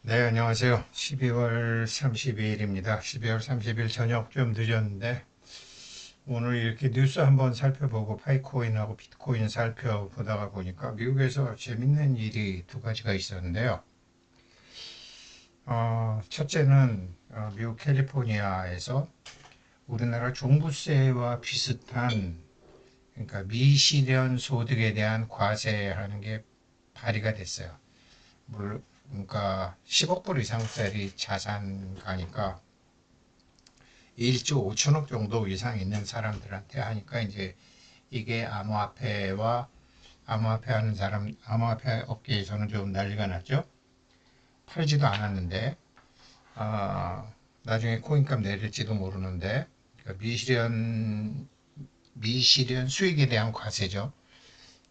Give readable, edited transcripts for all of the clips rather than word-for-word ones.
네, 안녕하세요. 12월 30일입니다. 12월 30일 저녁 좀 늦었는데, 오늘 이렇게 뉴스 한번 살펴보고 파이코인하고 비트코인 살펴보다가 보니까 미국에서 재밌는 일이 두 가지가 있었는데요. 첫째는 미국 캘리포니아에서 우리나라 종부세와 비슷한, 그러니까 미실현 소득에 대한 과세하는 게 발의가 됐어요. 그러니까 10억 불 이상짜리 자산 가니까 1조 5천억 정도 이상 있는 사람들한테 하니까 이제 이게 암호화폐 하는 사람, 암호화폐 업계에서는 좀 난리가 났죠. 팔지도 않았는데, 아, 나중에 코인값 내릴지도 모르는데, 그러니까 미실현 수익에 대한 과세죠.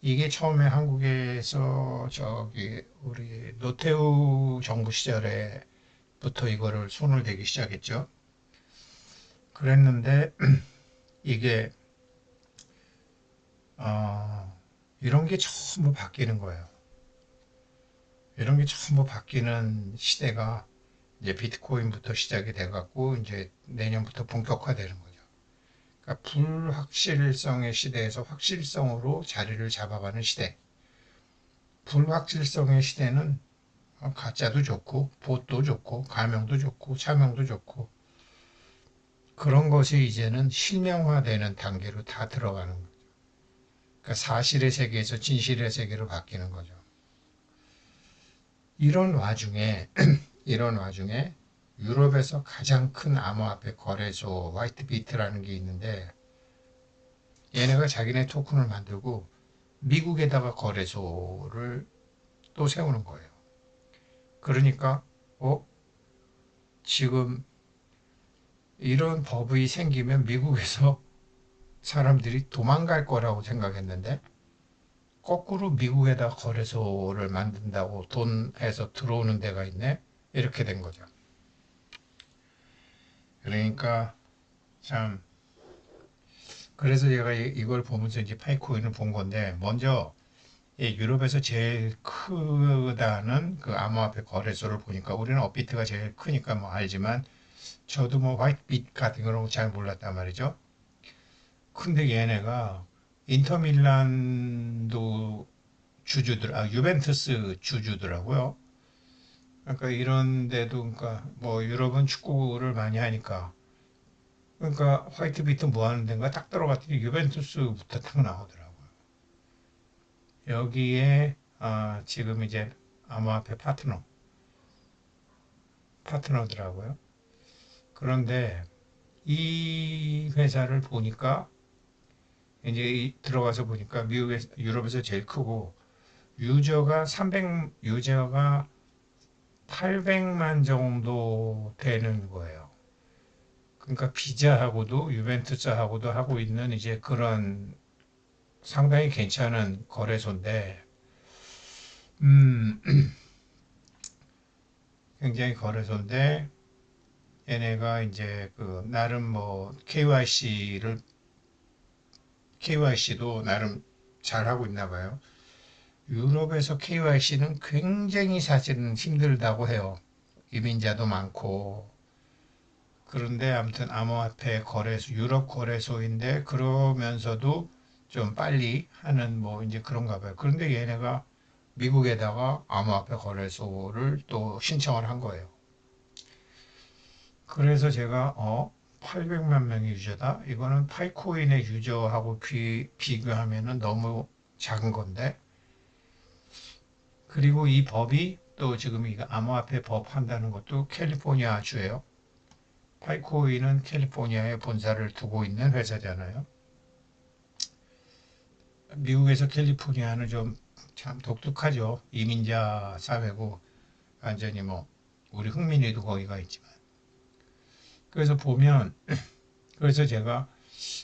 이게 처음에 한국에서 저기 우리 노태우 정부 시절에부터 이거를 손을 대기 시작했죠. 그랬는데 이게 이런 게 전부 바뀌는 거예요. 이런 게 전부 바뀌는 시대가 이제 비트코인부터 시작이 돼갖고 이제 내년부터 본격화되는 거죠. 그러니까 불확실성의 시대에서 확실성으로 자리를 잡아가는 시대. 불확실성의 시대는 가짜도 좋고, 봇도 좋고, 가명도 좋고, 차명도 좋고, 그런 것이 이제는 실명화되는 단계로 다 들어가는 거죠. 그러니까 사실의 세계에서 진실의 세계로 바뀌는 거죠. 이런 와중에 이런 와중에 유럽에서 가장 큰 암호화폐 거래소 화이트비트라는 게 있는데 얘네가 자기네 토큰을 만들고 미국에다가 거래소를 또 세우는 거예요. 그러니까 지금 이런 법이 생기면 미국에서 사람들이 도망갈 거라고 생각했는데 거꾸로 미국에다 거래소를 만든다고 돈해서 들어오는 데가 있네. 이렇게 된 거죠. 그러니까 참 그래서 제가 이걸 보면서 이제 파이코인을 본 건데 먼저 유럽에서 제일 크다는 그 암호화폐 거래소를 보니까 우리는 업비트가 제일 크니까 뭐 알지만 저도 뭐 화이트빗 같은 거는 잘 몰랐단 말이죠. 근데 얘네가 인터밀란도 유벤투스 주주더라고요. 그러니까 이런 데도 그러니까 뭐 유럽은 축구를 많이 하니까 그러니까 화이트비트 뭐 하는 데인가 딱 들어갔더니 유벤투스부터 탁 나오더라고요. 여기에 지금 이제 암호화폐 파트너더라고요. 그런데 이 회사를 보니까 이제 들어가서 보니까 유럽에서 제일 크고 유저가 800만 정도 되는 거예요. 그러니까 비자하고도 유벤투스하고도 하고 있는 이제 그런 상당히 괜찮은 거래소인데, 음, 굉장히 거래소인데, 얘네가 이제 그 나름 뭐 KYC도 나름 잘 하고 있나 봐요. 유럽에서 KYC는 굉장히 사실은 힘들다고 해요. 이민자도 많고. 그런데 아무튼 암호화폐 거래소, 유럽 거래소인데 그러면서도 좀 빨리 하는 뭐 이제 그런가 봐요. 그런데 얘네가 미국에다가 암호화폐 거래소를 또 신청을 한 거예요. 그래서 제가 800만 명의 유저다. 이거는 파이코인의 유저하고 비교하면은 너무 작은 건데. 그리고 이 법이 또 지금 이거 암호화폐 법 한다는 것도 캘리포니아 주예요. 파이코인은 캘리포니아에 본사를 두고 있는 회사잖아요. 미국에서 캘리포니아는 좀 참 독특하죠. 이민자 사회고 완전히 뭐 우리 흥민이도 거기가 있지만. 그래서 보면 그래서 제가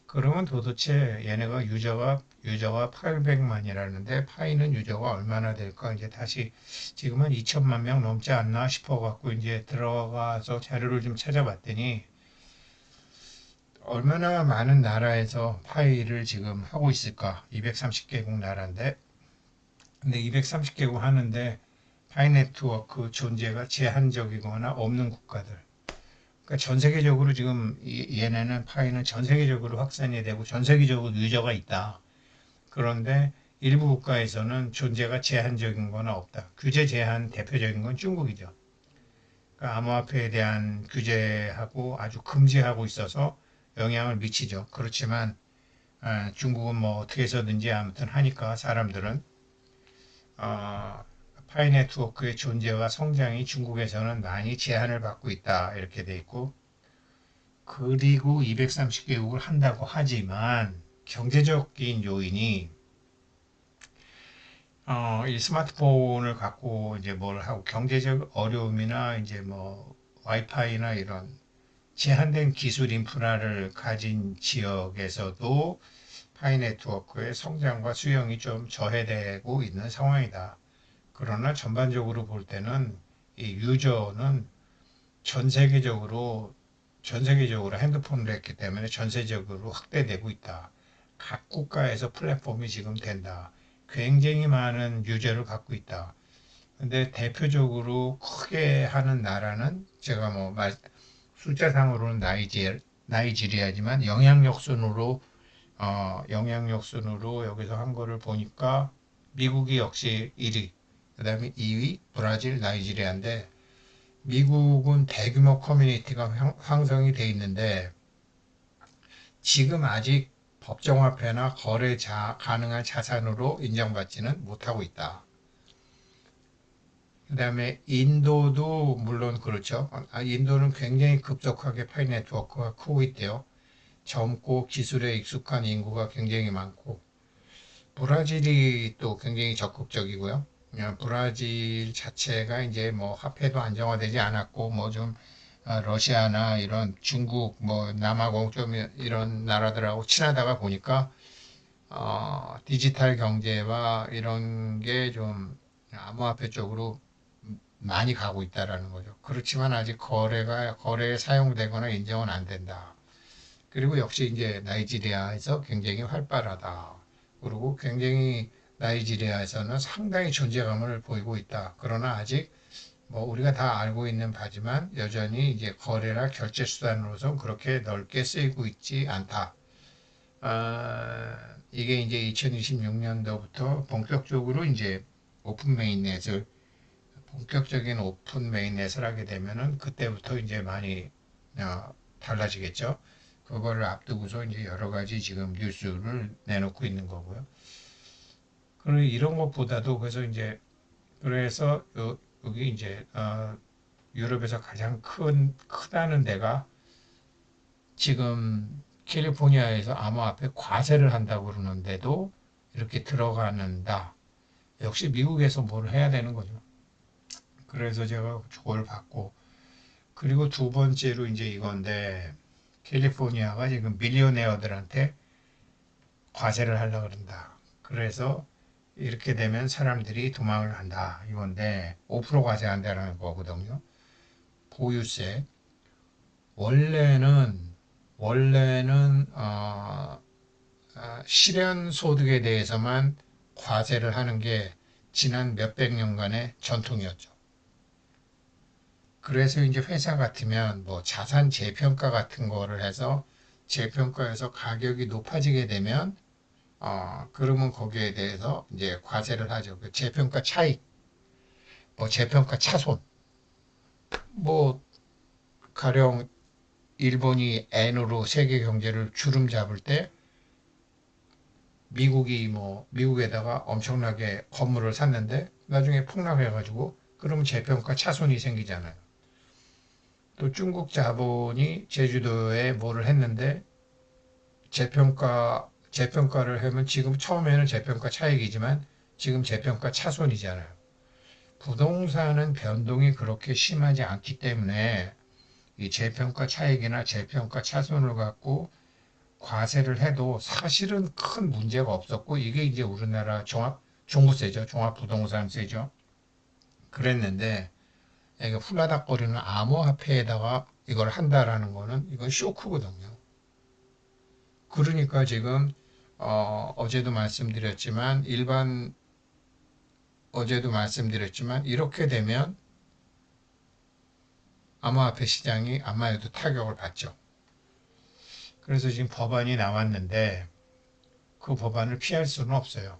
그러면 도대체 얘네가 유저가 800만이라는데 파이는 유저가 얼마나 될까 이제 다시 지금은 2천만 명 넘지 않나 싶어 갖고 이제 들어가서 자료를 좀 찾아봤더니 얼마나 많은 나라에서 파이를 지금 하고 있을까? 230개국 나라인데 근데 230개국 하는데 파이 네트워크 존재가 제한적이거나 없는 국가들. 그러니까 전 세계적으로 지금 얘네는 파이는 전 세계적으로 확산이 되고 전 세계적으로 유저가 있다. 그런데 일부 국가에서는 존재가 제한적인 거나 없다. 규제 제한 대표적인 건 중국이죠. 그러니까 암호화폐에 대한 규제하고 아주 금지하고 있어서 영향을 미치죠. 그렇지만 중국은 뭐 어떻게 해서든지 아무튼 하니까 사람들은 어, 파이 네트워크의 존재와 성장이 중국에서는 많이 제한을 받고 있다. 이렇게 돼 있고 그리고 230개국을 한다고 하지만 경제적인 요인이 이 스마트폰을 갖고 이제 뭘 하고 경제적 어려움이나 이제 뭐 와이파이나 이런 제한된 기술 인프라를 가진 지역에서도 파이 네트워크의 성장과 수용이 좀 저해되고 있는 상황이다. 그러나 전반적으로 볼 때는 이 유저는 전 세계적으로 핸드폰을 했기 때문에 전 세계적으로 확대되고 있다. 각 국가에서 플랫폼이 지금 된다. 굉장히 많은 유저를 갖고 있다. 근데 대표적으로 크게 하는 나라는 제가 뭐 숫자상으로는 나이지리아지만 영향력 순으로 여기서 한 거를 보니까 미국이 역시 1위, 그 다음에 2위 브라질, 나이지리아인데 미국은 대규모 커뮤니티가 형성이 돼 있는데 지금 아직 법정화폐나 가능한 자산으로 인정받지는 못하고 있다. 그 다음에 인도도 물론 그렇죠. 인도는 굉장히 급속하게 파이 네트워크가 크고 있대요. 젊고 기술에 익숙한 인구가 굉장히 많고 브라질이 또 굉장히 적극적이고요. 브라질 자체가 이제 뭐 화폐도 안정화되지 않았고 뭐 좀 러시아나 이런 중국 뭐 남아공 좀 이런 나라들하고 친하다가 보니까 디지털 경제와 이런 게 좀 암호화폐 쪽으로 많이 가고 있다라는 거죠. 그렇지만 아직 거래에 사용되거나 인정은 안 된다. 그리고 역시 이제 나이지리아에서 굉장히 활발하다. 그리고 굉장히 나이지리아에서는 상당히 존재감을 보이고 있다. 그러나 아직 뭐 우리가 다 알고 있는 바지만 여전히 이제 거래나 결제 수단으로서 그렇게 넓게 쓰이고 있지 않다. 이게 이제 2026년도부터 본격적으로 이제 오픈 메인넷을 본격적인 오픈 메인넷을 하게 되면은 그때부터 이제 많이 달라지겠죠. 그거를 앞두고서 이제 여러 가지 지금 뉴스를 내놓고 있는 거고요. 그리고 이런 것보다도 그래서 여기 이제 유럽에서 가장 크다는 데가 지금 캘리포니아에서 암호화폐 과세를 한다고 그러는데도 이렇게 들어가는다. 역시 미국에서 뭘 해야 되는 거죠. 그래서 제가 그걸 받고 그리고 두 번째로 이제 이건데 캘리포니아가 지금 밀리오네어들한테 과세를 하려고 그런다. 그래서 이렇게 되면 사람들이 도망을 간다. 이건데 5% 과세한다는 거거든요. 보유세. 원래는 실현 소득에 대해서만 과세를 하는 게 지난 몇백 년간의 전통이었죠. 그래서 이제 회사 같으면 뭐 자산 재평가 같은 거를 해서 재평가해서 가격이 높아지게 되면 그러면 거기에 대해서 이제 과세를 하죠. 그 재평가 차익, 뭐 재평가 차손, 뭐 가령 일본이 N으로 세계 경제를 주름 잡을 때 미국에다가 엄청나게 건물을 샀는데 나중에 폭락해가지고 그러면 재평가 차손이 생기잖아요. 또 중국 자본이 제주도에 뭐를 했는데 재평가를 하면 지금 처음에는 재평가 차익이지만 지금 재평가 차손이잖아요. 부동산은 변동이 그렇게 심하지 않기 때문에 이 재평가 차익이나 재평가 차손을 갖고 과세를 해도 사실은 큰 문제가 없었고 이게 이제 우리나라 종부세죠. 종합부동산세죠. 그랬는데 이게 훌라닥거리는 암호화폐에다가 이걸 한다라는 거는 이건 쇼크거든요. 그러니까 지금 어제도 말씀드렸지만 일반 어제도 말씀드렸지만 이렇게 되면 암호화폐 시장이 아마도 타격을 받죠. 그래서 지금 법안이 나왔는데 그 법안을 피할 수는 없어요.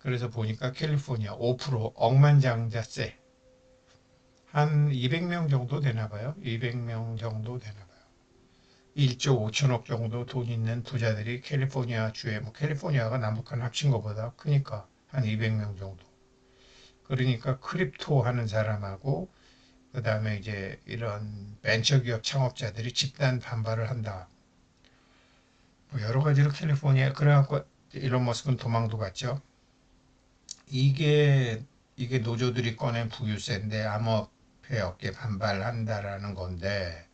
그래서 보니까 캘리포니아 5% 억만장자세 한 200명 정도 되나 봐요. 200명 정도 되나 봐요. 1조 5천억 정도 돈 있는 부자들이 캘리포니아 주에 뭐 캘리포니아가 남북한 합친 것보다 크니까 한 200명 정도. 그러니까 크립토 하는 사람하고 그 다음에 이제 이런 벤처기업 창업자들이 집단 반발을 한다. 뭐 여러 가지로 캘리포니아 그래갖고 일론 머스크는 도망도 갔죠. 이게 노조들이 꺼낸 부유세인데 암호화폐 업계 반발한다라는 건데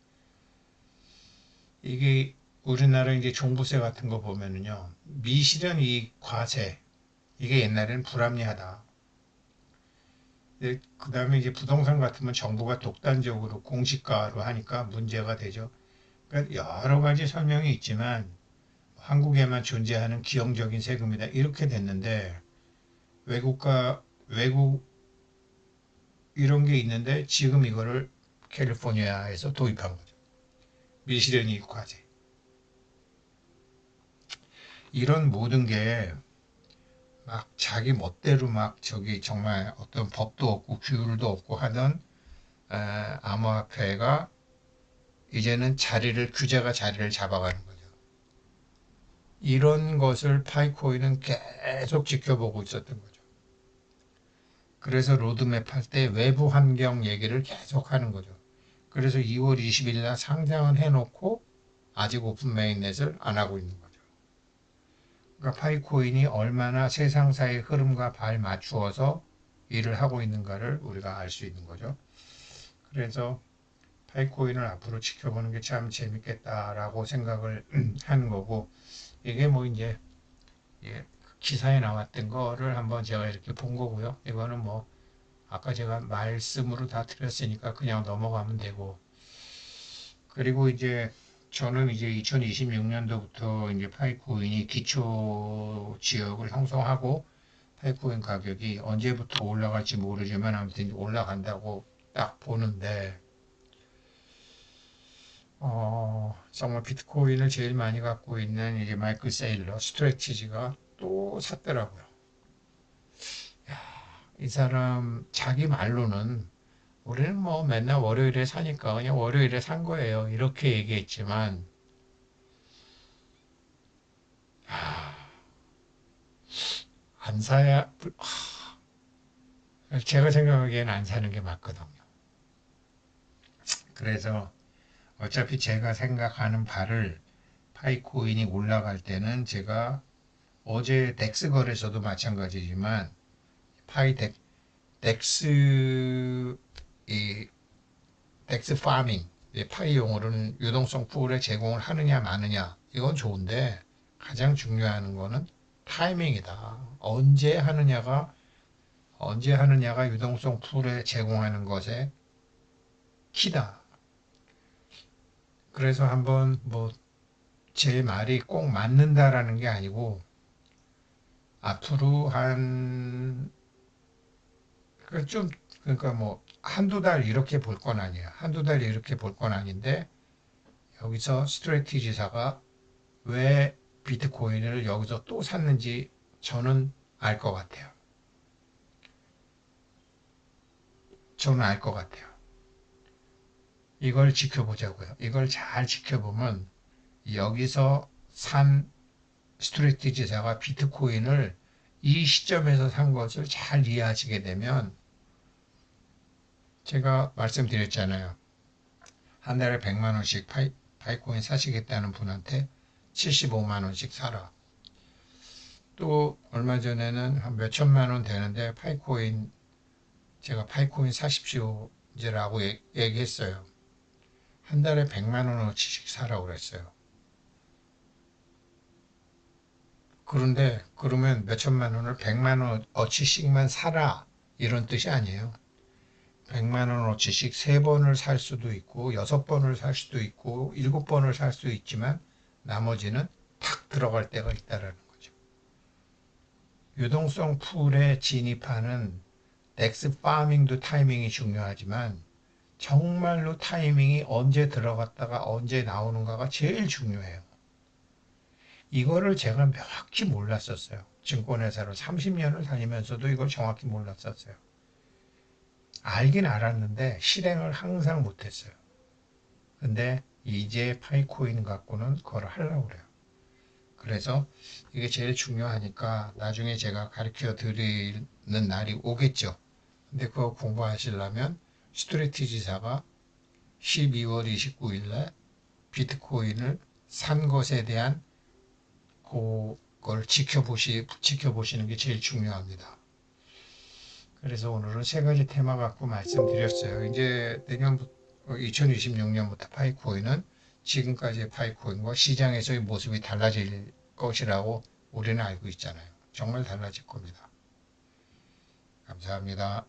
이게 우리나라 이제 종부세 같은 거 보면은요 미실현 이익 과세 이게 옛날에는 불합리하다. 그 다음에 이제 부동산 같으면 정부가 독단적으로 공시가로 하니까 문제가 되죠. 그러니까 여러 가지 설명이 있지만 한국에만 존재하는 기형적인 세금이다 이렇게 됐는데 외국 이런 게 있는데 지금 이거를 캘리포니아에서 도입한 거죠. 미실현이익 과세. 이런 모든 게 막 자기 멋대로 막 저기 정말 어떤 법도 없고 규율도 없고 하던 암호화폐가 이제는 규제가 자리를 잡아가는 거죠. 이런 것을 파이코인은 계속 지켜보고 있었던 거죠. 그래서 로드맵 할 때 외부 환경 얘기를 계속 하는 거죠. 그래서 2월 20일 날 상장을 해놓고 아직 오픈 메인넷을 안 하고 있는 거죠. 그러니까 파이코인이 얼마나 세상사의 흐름과 발 맞추어서 일을 하고 있는가를 우리가 알 수 있는 거죠. 그래서 파이코인을 앞으로 지켜보는 게 참 재밌겠다라고 생각을 하는 거고 이게 뭐 이제 기사에 나왔던 거를 한번 제가 이렇게 본 거고요. 이거는 뭐 아까 제가 말씀으로 다 드렸으니까 그냥 넘어가면 되고 그리고 이제 저는 이제 2026년도부터 이제 파이코인이 기초 지역을 형성하고 파이코인 가격이 언제부터 올라갈지 모르지만 아무튼 올라간다고 딱 보는데 정말 비트코인을 제일 많이 갖고 있는 이제 마이클 세일러 스트레티지가 또 샀더라고요. 이 사람 자기 말로는 우리는 뭐 맨날 월요일에 사니까 그냥 월요일에 산 거예요. 이렇게 얘기했지만 안 사야 제가 생각하기에는 안 사는 게 맞거든요. 그래서 어차피 제가 생각하는 바를 파이코인이 올라갈 때는 제가 어제 덱스 거래소도 마찬가지지만 덱스 이 덱스 파밍 파이 용어로는 유동성 풀에 제공을 하느냐 마느냐 이건 좋은데 가장 중요한 거는 타이밍이다. 언제 하느냐가 유동성 풀에 제공하는 것의 키다. 그래서 한번 뭐 제 말이 꼭 맞는다라는 게 아니고 앞으로 그러니까 뭐 한두 달 이렇게 볼 건 아니야. 한두 달 이렇게 볼 건 아닌데 여기서 스트레티지사가 왜 비트코인을 여기서 또 샀는지 저는 알 것 같아요. 저는 알 것 같아요. 이걸 지켜보자고요. 이걸 잘 지켜보면 여기서 산 스트레티지사가 비트코인을 이 시점에서 산 것을 잘 이해하시게 되면 제가 말씀드렸잖아요. 한 달에 100만 원씩 파이코인 사시겠다는 분한테 75만 원씩 사라. 또 얼마 전에는 한 몇천만 원 되는데 제가 파이코인 사십시오 이제라고 얘기했어요. 한 달에 100만 원어치씩 사라고 그랬어요. 그런데 그러면 몇천만 원을 100만 원어치씩만 사라 이런 뜻이 아니에요. 100만 원어치씩 3번을 살 수도 있고 6번을 살 수도 있고 7번을 살 수도 있지만 나머지는 탁 들어갈 때가 있다라는 거죠. 유동성 풀에 진입하는 넥스 파밍도 타이밍이 중요하지만 정말로 타이밍이 언제 들어갔다가 언제 나오는가가 제일 중요해요. 이거를 제가 명확히 몰랐었어요. 증권회사로 30년을 다니면서도 이걸 정확히 몰랐었어요. 알긴 알았는데 실행을 항상 못했어요. 근데 이제 파이코인 갖고는 그걸 하려고 그래요. 그래서 이게 제일 중요하니까 나중에 제가 가르쳐 드리는 날이 오겠죠. 근데 그거 공부하시려면 스트레티지사가 12월 29일에 비트코인을 산 것에 대한 그걸 지켜보시는 게 제일 중요합니다. 그래서 오늘은 세 가지 테마 갖고 말씀드렸어요. 이제 내년부터 2026년부터 파이코인은 지금까지의 파이코인과 시장에서의 모습이 달라질 것이라고 우리는 알고 있잖아요. 정말 달라질 겁니다. 감사합니다.